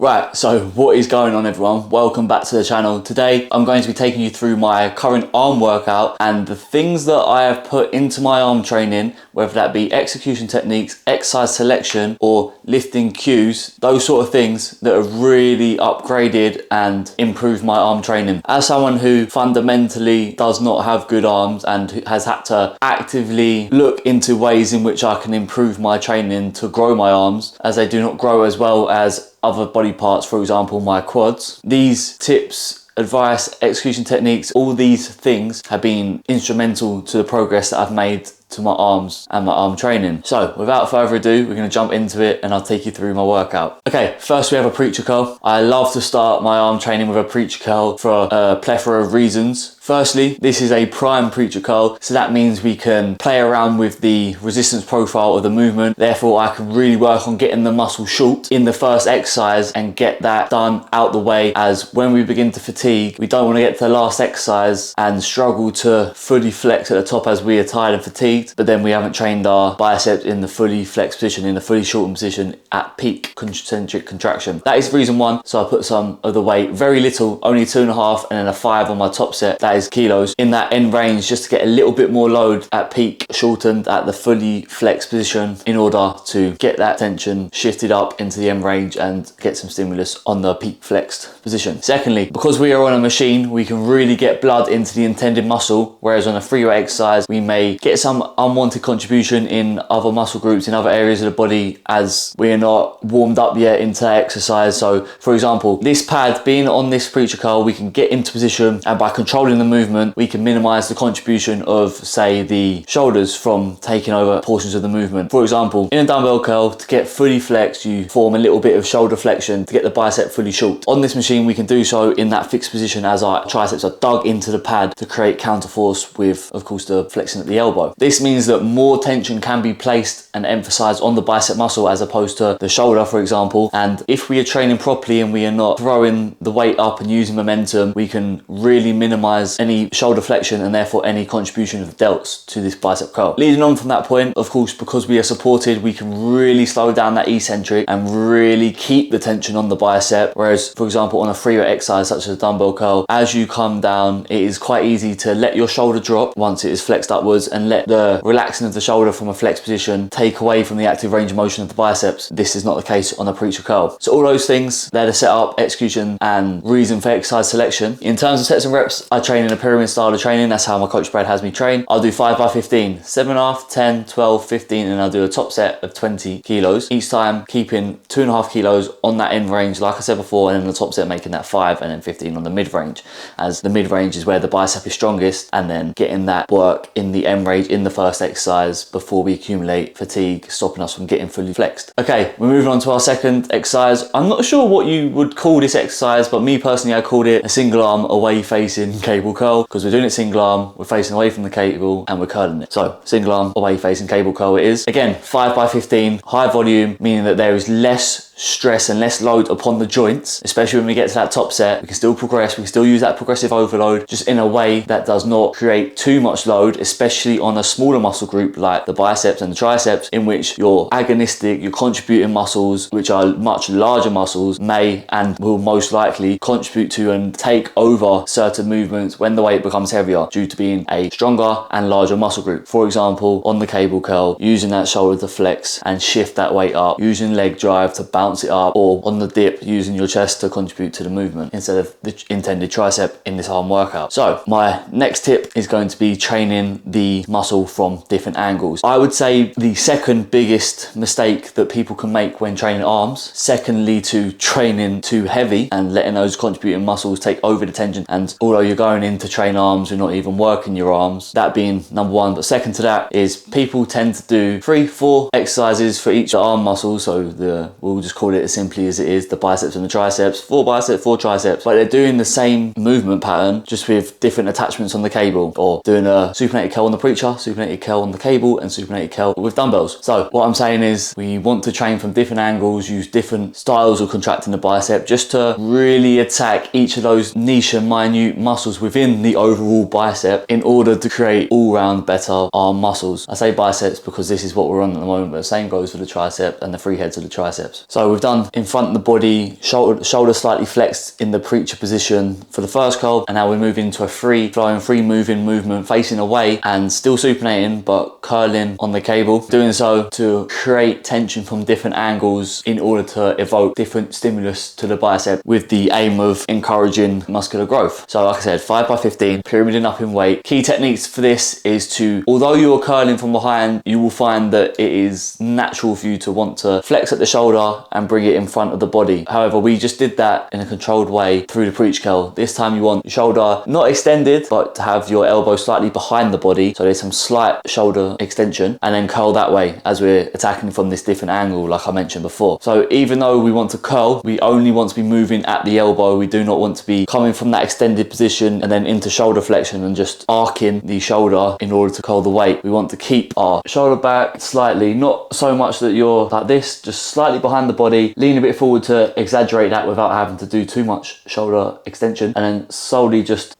Right, so what is going on everyone? Welcome back to the channel. Today I'm going to be taking you through my current arm workout and the things that I have put into my arm training, whether that be execution techniques, exercise selection or lifting cues, those sort of things that have really upgraded and improved my arm training. As someone who fundamentally does not have good arms and has had to actively look into ways in which I can improve my training to grow my arms, as they do not grow as well as other body parts, for example my quads. These tips, advice, execution techniques, all these things have been instrumental to the progress that I've made to my arms and my arm training. So without further ado, we're going to jump into it and I'll take you through my workout. Okay, first we have a preacher curl. I love to start my arm training with a preacher curl for a plethora of reasons. Firstly, this is a prime preacher curl, so that means we can play around with the resistance profile of the movement. Therefore, I can really work on getting the muscle short in the first exercise and get that done out the way, as when we begin to fatigue, we don't want to get to the last exercise and struggle to fully flex at the top as we are tired and fatigued, but then we haven't trained our biceps in the fully flexed position, in the fully shortened position at peak concentric contraction. That is reason one. So I put some of the weight, very little, only 2.5 and then a 5 on my top set. That is kilos in that end range, just to get a little bit more load at peak, shortened at the fully flexed position, in order to get that tension shifted up into the end range and get some stimulus on the peak flexed position. Secondly, because we are on a machine, we can really get blood into the intended muscle, whereas on a free weight exercise we may get some unwanted contribution in other muscle groups, in other areas of the body, as we are not warmed up yet into exercise. So for example, this pad being on this preacher curl, we can get into position, and by controlling the movement we can minimize the contribution of, say, the shoulders from taking over portions of the movement. For example, in a dumbbell curl, to get fully flexed you form a little bit of shoulder flexion to get the bicep fully short. On this machine we can do so in that fixed position, as our triceps are dug into the pad to create counterforce with, of course, the flexion at the elbow. This means that more tension can be placed and emphasized on the bicep muscle as opposed to the shoulder, for example. And if we are training properly and we are not throwing the weight up and using momentum, we can really minimize any shoulder flexion and therefore any contribution of delts to this bicep curl. Leading on from that point, of course, because we are supported, we can really slow down that eccentric and really keep the tension on the bicep. Whereas, for example, on a free weight exercise such as a dumbbell curl, as you come down, it is quite easy to let your shoulder drop once it is flexed upwards and let the relaxing of the shoulder from a flexed position take away from the active range of motion of the biceps. This is not the case on a preacher curl. So all those things, they're the setup, execution and reason for exercise selection. In terms of sets and reps, I train in a pyramid style of training. That's how my coach Brad has me train. I'll do 5 by 15, 7.5, 10, 12, 15, and I'll do a top set of 20 kilos each time, keeping 2.5 kilos on that end range like I said before, and then the top set making that 5 and then 15 on the mid range, as the mid range is where the bicep is strongest, and then getting that work in the end range in the first exercise before we accumulate fatigue, stopping us from getting fully flexed. Okay, we're moving on to our second exercise. I'm not sure what you would call this exercise, but me personally I called it a single arm away facing cable curl, because we're doing it single arm, we're facing away from the cable and we're curling it. So single arm away facing cable curl it is. Again, 5 by 15, high volume, meaning that there is less stress and less load upon the joints, especially when we get to that top set. We can still progress, we can still use that progressive overload, just in a way that does not create too much load, especially on a smaller muscle group like the biceps and the triceps, in which your agonistic, your contributing muscles, which are much larger muscles, may and will most likely contribute to and take over certain movements when the weight becomes heavier, due to being a stronger and larger muscle group. For example, on the cable curl, using that shoulder to flex and shift that weight up, using leg drive to bounce it up, or on the dip, using your chest to contribute to the movement instead of the intended tricep in this arm workout. So my next tip is going to be training the muscle from different angles. I would say the second biggest mistake that people can make when training arms, secondly to training too heavy and letting those contributing muscles take over the tension, and although you're going in to train arms, you're not even working your arms, that being number one. But second to that is people tend to do 3-4 exercises for each arm muscle. So we'll just call it as simply as it is, the biceps and the triceps, 4 biceps, 4 triceps, but they're doing the same movement pattern just with different attachments on the cable, or doing a supinated curl on the preacher, supinated curl on the cable, and supinated curl with dumbbells. So what I'm saying is we want to train from different angles, use different styles of contracting the bicep, just to really attack each of those niche and minute muscles within within the overall bicep in order to create all-round better arm muscles. I say biceps because this is what we're on at the moment, but the same goes for the tricep and the three heads of the triceps. So we've done in front of the body, shoulder slightly flexed in the preacher position for the first curl, and now we're moving into a free moving movement facing away and still supinating but curling on the cable, doing so to create tension from different angles in order to evoke different stimulus to the bicep with the aim of encouraging muscular growth. So like I said, 5x15, pyramiding up in weight. Key techniques for this is to, although you're curling from behind, you will find that it is natural for you to want to flex at the shoulder and bring it in front of the body. However, we just did that in a controlled way through the preach curl. This time you want your shoulder not extended, but to have your elbow slightly behind the body, so there's some slight shoulder extension, and then curl that way as we're attacking from this different angle like I mentioned before. So even though we want to curl, we only want to be moving at the elbow. We do not want to be coming from that extended position and then into shoulder flexion and just arcing the shoulder in order to curl the weight. We want to keep our shoulder back slightly, not so much that you're like this, just slightly behind the body, lean a bit forward to exaggerate that without having to do too much shoulder extension, and then slowly just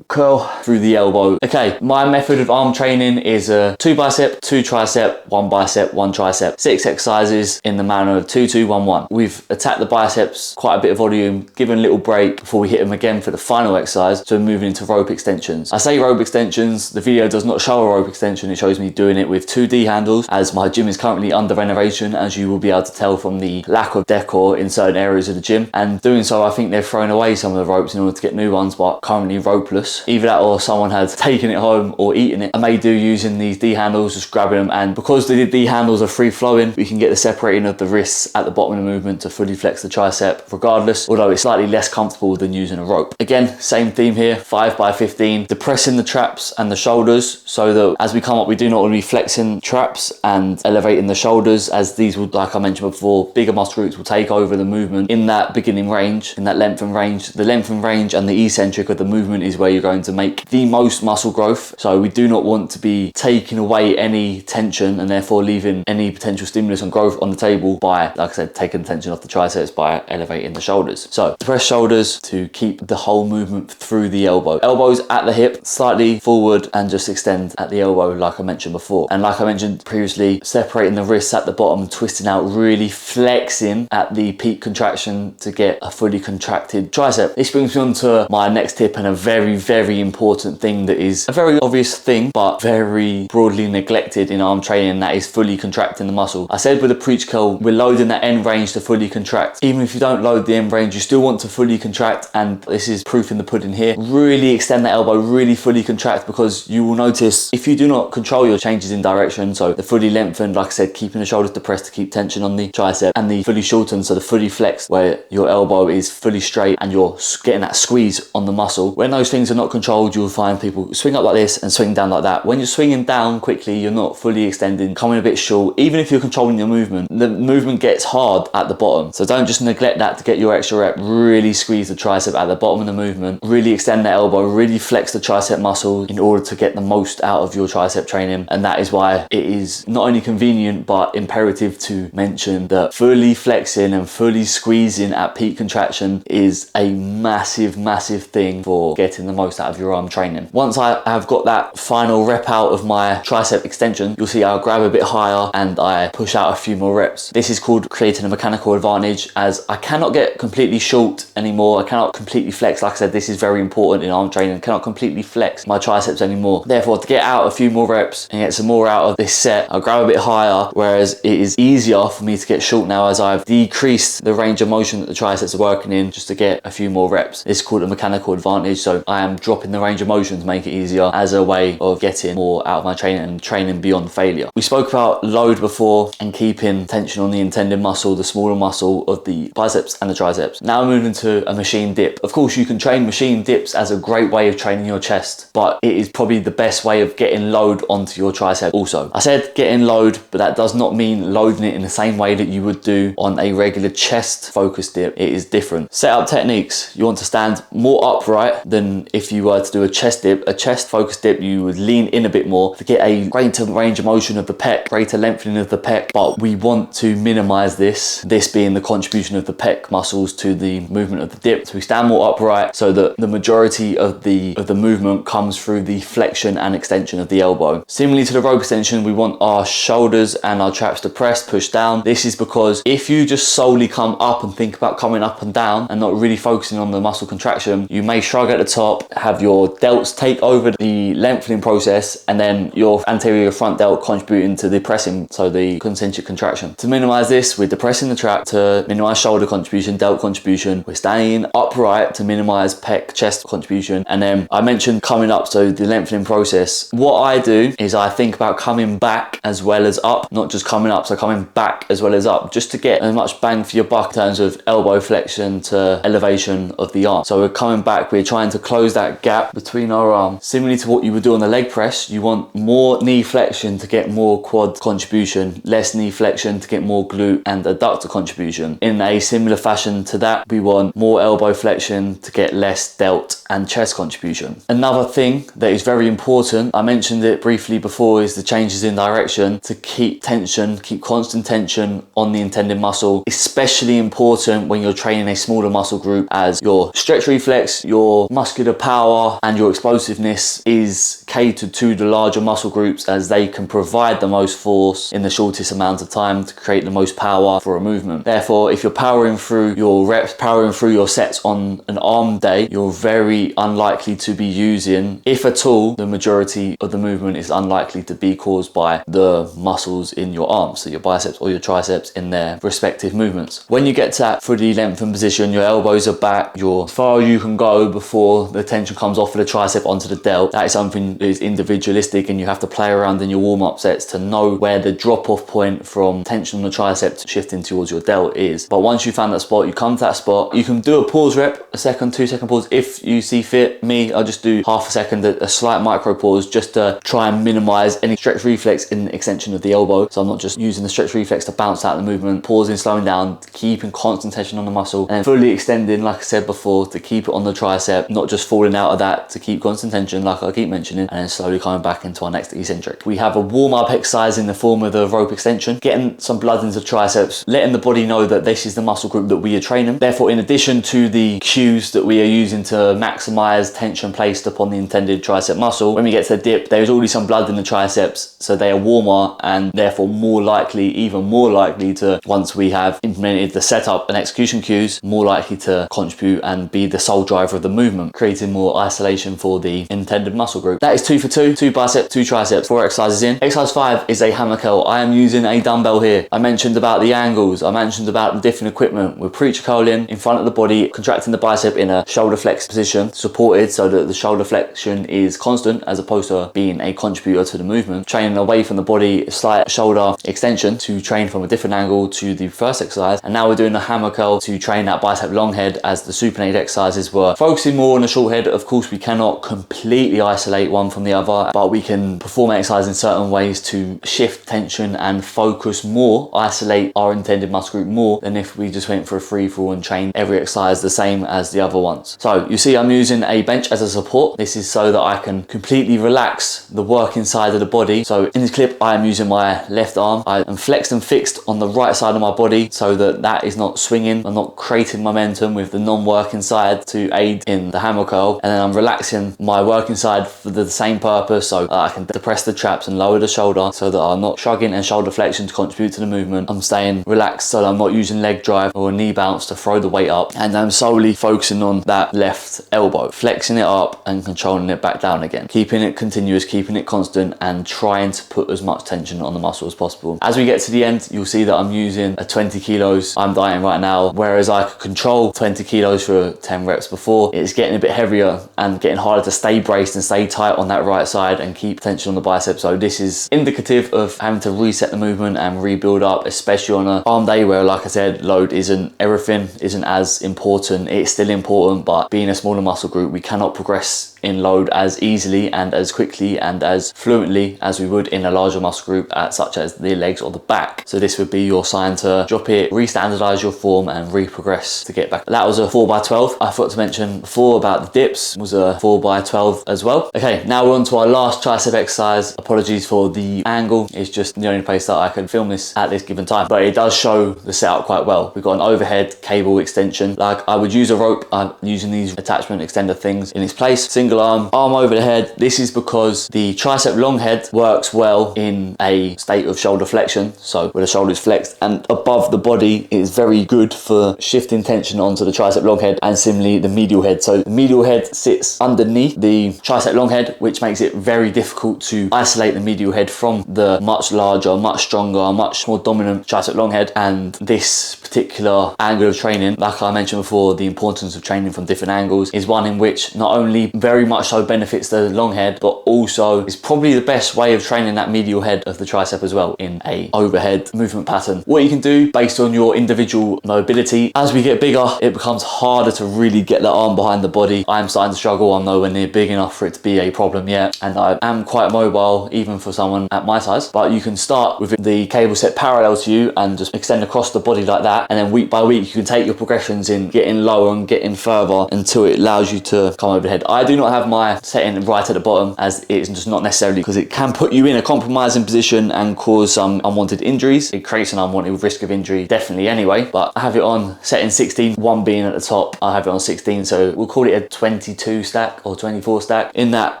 curl through the elbow. Okay, my method of arm training is a 2 bicep, 2 tricep, 1 bicep, 1 tricep. 6 exercises in the manner of 2, 2, 1, 1. We've attacked the biceps, quite a bit of volume, given a little break before we hit them again for the final exercise. So we're moving into rope extensions. I say rope extensions, the video does not show a rope extension. It shows me doing it with 2 D handles, as my gym is currently under renovation, as you will be able to tell from the lack of decor in certain areas of the gym. And doing so, I think they've thrown away some of the ropes in order to get new ones, but currently ropeless. Either that or someone has taken it home or eaten it. I may do using these D handles, just grabbing them, and because the D handles are free flowing, we can get the separating of the wrists at the bottom of the movement to fully flex the tricep regardless, although it's slightly less comfortable than using a rope. Again, same theme here, 5x15, depressing the traps and the shoulders so that as we come up, we do not want to be flexing traps and elevating the shoulders, as these will, like I mentioned before, bigger muscle groups will take over the movement in that beginning range, in that length and range. The length and range and the eccentric of the movement is where you're going to make the most muscle growth. So we do not want to be taking away any tension and therefore leaving any potential stimulus and growth on the table by, like I said, taking tension off the triceps by elevating the shoulders. So depress shoulders to keep the whole movement through the elbow. Elbows at the hip, slightly forward, and just extend at the elbow like I mentioned before. And like I mentioned previously, separating the wrists at the bottom, twisting out, really flexing at the peak contraction to get a fully contracted tricep. This brings me on to my next tip, and a very, very important thing that is a very obvious thing but very broadly neglected in arm training, and that is fully contracting the muscle. I said with the preach curl, we're loading that end range to fully contract. Even if you don't load the end range, you still want to fully contract, and this is proof in the pudding here. Really extend the elbow, really fully contract, because you will notice if you do not control your changes in direction, so the fully lengthened, like I said, keeping the shoulders depressed to keep tension on the tricep, and the fully shortened, so the fully flexed where your elbow is fully straight and you're getting that squeeze on the muscle. When those things are not controlled, you'll find people swing up like this and swing down like that. When you're swinging down quickly, you're not fully extending, coming a bit short. Even if you're controlling your movement, the movement gets hard at the bottom. So don't just neglect that to get your extra rep. Really squeeze the tricep at the bottom of the movement. Really extend the elbow, really flex the tricep muscle in order to get the most out of your tricep training. And that is why it is not only convenient, but imperative to mention that fully flexing and fully squeezing at peak contraction is a massive, massive thing for getting the most out of your arm training. Once I have got that final rep out of my tricep extension, you'll see I'll grab a bit higher and I push out a few more reps. This is called creating a mechanical advantage, as I cannot get completely short anymore. I cannot completely flex. Like I said, this is very important in arm training. I cannot completely flex my triceps anymore. Therefore, to get out a few more reps and get some more out of this set, I'll grab a bit higher, whereas it is easier for me to get short now as I've decreased the range of motion that the triceps are working in just to get a few more reps. This is called a mechanical advantage. So I am dropping the range of motion to make it easier as a way of getting more out of my training and training beyond failure. We spoke about load before and keeping tension on the intended muscle, the smaller muscle of the biceps and the triceps. Now moving to a machine dip. Of course, you can train machine dips as a great way of training your chest, but it is probably the best way of getting load onto your tricep also. I said getting load, but that does not mean loading it in the same way that you would do on a regular chest focused dip. It is different. Setup techniques. You want to stand more upright than if if you were to do a chest dip, a chest focused dip, you would lean in a bit more to get a greater range of motion of the pec, greater lengthening of the pec, but we want to minimize this being the contribution of the pec muscles to the movement of the dip. So we stand more upright so that the majority of the movement comes through the flexion and extension of the elbow. Similarly to the rope extension, we want our shoulders and our traps to press, push down. This is because if you just solely come up and think about coming up and down and not really focusing on the muscle contraction, you may shrug at the top, have your delts take over the lengthening process, and then your anterior front delt contributing to the pressing, so the concentric contraction. To minimize this, we're depressing the trap to minimize shoulder contribution, delt contribution. We're standing upright to minimize pec, chest contribution. And then I mentioned coming up, so the lengthening process. What I do is I think about coming back as well as up, not just coming up, so coming back as well as up, just to get as much bang for your buck in terms of elbow flexion to elevation of the arm. So we're coming back, we're trying to close that gap between our arms. Similarly to what you would do on the leg press, you want more knee flexion to get more quad contribution, less knee flexion to get more glute and adductor contribution. In a similar fashion to that, we want more elbow flexion to get less delt and chest contribution. Another thing that is very important, I mentioned it briefly before, is the changes in direction to keep tension, keep constant tension on the intended muscle, especially important when you're training a smaller muscle group, as your stretch reflex, your muscular power and your explosiveness is catered to the larger muscle groups, as they can provide the most force in the shortest amount of time to create the most power for a movement. Therefore, if you're powering through your reps, powering through your sets on an arm day, you're very unlikely to be using, if at all, the majority of the movement is unlikely to be caused by the muscles in your arms, so your biceps or your triceps in their respective movements. When you get to that fully lengthened position, your elbows are back, you're as far as you can go before the tension comes off of the tricep onto the delt. That is something that is individualistic, and you have to play around in your warm-up sets to know where the drop-off point from tension on the tricep to shifting towards your delt is. But once you found that spot, you come to that spot, you can do a pause rep, a second, 2 second pause if you see fit. Me, I'll just do half a second, a slight micro pause, just to try and minimize any stretch reflex in the extension of the elbow. So I'm not just using the stretch reflex to bounce out the movement, pausing, slowing down, keeping constant tension on the muscle, and then fully extending, like I said before, to keep it on the tricep, not just falling out of that, to keep constant tension, like I keep mentioning, and then slowly coming back into our next eccentric. We have a warm-up exercise in the form of the rope extension, getting some blood into the triceps, letting the body know that this is the muscle group that we are training. Therefore, in addition to the cues that we are using to maximize tension placed upon the intended tricep muscle, when we get to the dip, there is already some blood in the triceps, so they are warmer and therefore more likely, even more likely to, once we have implemented the setup and execution cues, more likely to contribute and be the sole driver of the movement, creating more isolation for the intended muscle group. That is 2 for 2, 2 biceps, 2 triceps, 4 exercises in. Exercise 5 is a hammer curl. I am using a dumbbell here. I mentioned about the angles, I mentioned about the different equipment. We're preacher curling in front of the body, contracting the bicep in a shoulder flex position, supported so that the shoulder flexion is constant as opposed to being a contributor to the movement. Training away from the body, slight shoulder extension to train from a different angle to the first exercise. And now we're doing the hammer curl to train that bicep long head, as the supinated exercises were focusing more on the short head. Of course, we cannot completely isolate one from the other, but we can perform exercise in certain ways to shift tension and focus more, isolate our intended muscle group more than if we just went for a free for all and trained every exercise the same as the other ones. So you see I'm using a bench as a support. This is so that I can completely relax the working side of the body. So in this clip, I am using my left arm. I am flexed and fixed on the right side of my body so that that is not swinging. I'm not creating momentum with the non-working side to aid in the hammer curl. And then I'm relaxing my working side for the same purpose, so I can depress the traps and lower the shoulder so that I'm not shrugging and shoulder flexion to contribute to the movement. I'm staying relaxed so that I'm not using leg drive or a knee bounce to throw the weight up. And I'm solely focusing on that left elbow, flexing it up and controlling it back down again, keeping it continuous, keeping it constant, and trying to put as much tension on the muscle as possible. As we get to the end, you'll see that I'm using a 20 kilos. I'm dieting right now, whereas I could control 20 kilos for 10 reps before. It's getting a bit heavier and getting harder to stay braced and stay tight on that right side and keep tension on the bicep. So this is indicative of having to reset the movement and rebuild up, especially on an arm day where, like I said, load isn't everything, isn't as important. It's still important, but being a smaller muscle group, we cannot progress in load as easily and as quickly and as fluently as we would in a larger muscle group, such as the legs or the back. So this would be your sign to drop it, re-standardize your form and re-progress to get back. That was a 4x12. I forgot to mention before about the dips was a 4x12 as well. Okay, now we're on to our last tricep exercise. Apologies for the angle. It's just the only place that I can film this at this given time, but it does show the setup quite well. We've got an overhead cable extension. Like I would use a rope. I'm using these attachment extender things in its place. Single arm over the head. This is because the tricep long head works well in a state of shoulder flexion, so where the shoulder is flexed and above the body, is very good for shifting tension onto the tricep long head, and similarly the medial head. So the medial head sits underneath the tricep long head, which makes it very difficult to isolate the medial head from the much larger, much stronger, much more dominant tricep long head. And this particular angle of training, like I mentioned before, the importance of training from different angles, is one in which not only very much so benefits the long head, but also is probably the best way of training that medial head of the tricep as well in a overhead movement pattern. What you can do based on your individual mobility, as we get bigger, it becomes harder to really get the arm behind the body. I'm starting to struggle. I'm nowhere near big enough for it to be a problem yet, and I am quite mobile even for someone at my size. But you can start with the cable set parallel to you and just extend across the body like that, and then week by week you can take your progressions in getting lower and getting further until it allows you to come over the head. I do not have my setting right at the bottom, as it's just not necessarily, because it can put you in a compromising position and cause some unwanted injuries. It creates an unwanted risk of injury, definitely anyway. But I have it on setting 16, one being at the top. I have it on 16, so we'll call it a 22 stack or 24 stack in that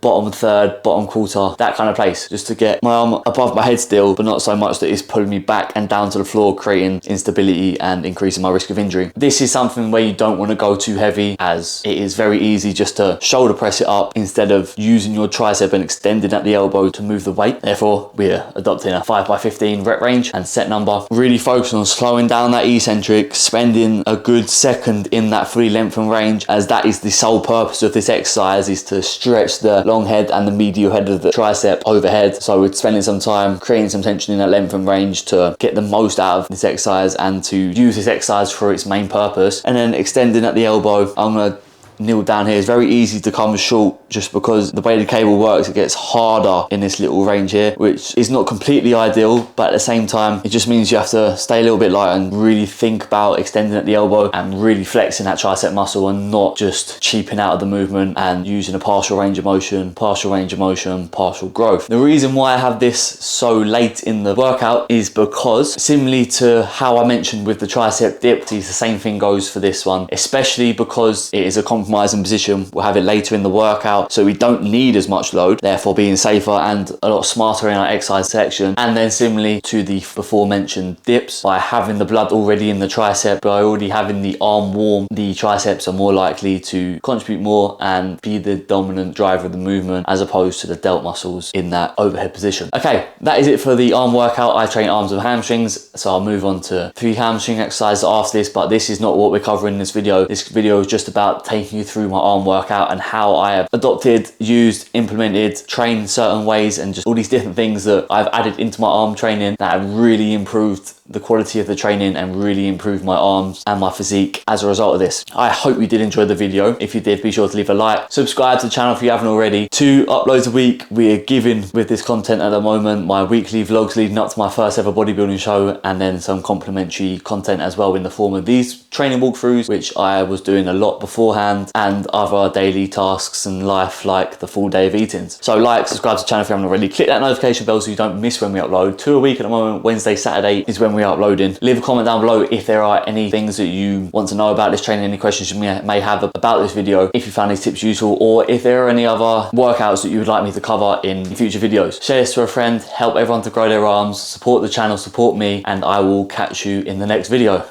bottom third, bottom quarter, that kind of place, just to get my arm above my head still, but not so much that it's pulling me back and down to the floor, creating instability and increasing my risk of injury. This is something where you don't want to go too heavy, as it is very easy just to shoulder press it up instead of using your tricep and extending at the elbow to move the weight. Therefore, we're adopting a 5x15 rep range and set number. Really focusing on slowing down that eccentric, spending a good second in that free length and range, as that is the sole purpose of this exercise, is to stretch the long head and the medial head of the tricep overhead. So we're spending some time creating some tension in that length and range to get the most out of this exercise and to use this exercise for its main purpose. And then extending at the elbow, I'm gonna kneel down here. It's very easy to come short just because the way the cable works, it gets harder in this little range here, which is not completely ideal, but at the same time it just means you have to stay a little bit light and really think about extending at the elbow and really flexing that tricep muscle, and not just cheaping out of the movement and using a partial range of motion, partial growth. The reason why I have this so late in the workout is because, similarly to how I mentioned with the tricep dip, the same thing goes for this one, especially because it is a compromising position. We'll have it later in the workout, so we don't need as much load, therefore being safer and a lot smarter in our exercise selection. And then similarly to the before mentioned dips, by having the blood already in the tricep, by already having the arm warm, the triceps are more likely to contribute more and be the dominant driver of the movement, as opposed to the delt muscles in that overhead position. Okay, that is it for the arm workout. I train arms and hamstrings, so I'll move on to 3 hamstring exercises after this, but this is not what we're covering in this video. This video is just about taking you through my arm workout and how I have adopted, used, implemented, trained certain ways, and just all these different things that I've added into my arm training that have really improved the quality of the training and really improved my arms and my physique as a result of this. I hope you did enjoy the video. If you did, be sure to leave a like, subscribe to the channel if you haven't already. 2 uploads a week. We are giving with this content at the moment, my weekly vlogs leading up to my first ever bodybuilding show, and then some complimentary content as well in the form of these training walkthroughs, which I was doing a lot beforehand, and other daily tasks and life like the full day of eatings. So like, subscribe to the channel if you haven't already. Click that notification bell so you don't miss when we upload. 2 a week at the moment. Wednesday, Saturday is when we are uploading. Leave a comment down below if there are any things that you want to know about this training, any questions you may have about this video, if you found these tips useful, or if there are any other workouts that you would like me to cover in future videos. Share this to a friend, help everyone to grow their arms, support the channel, support me, and I will catch you in the next video.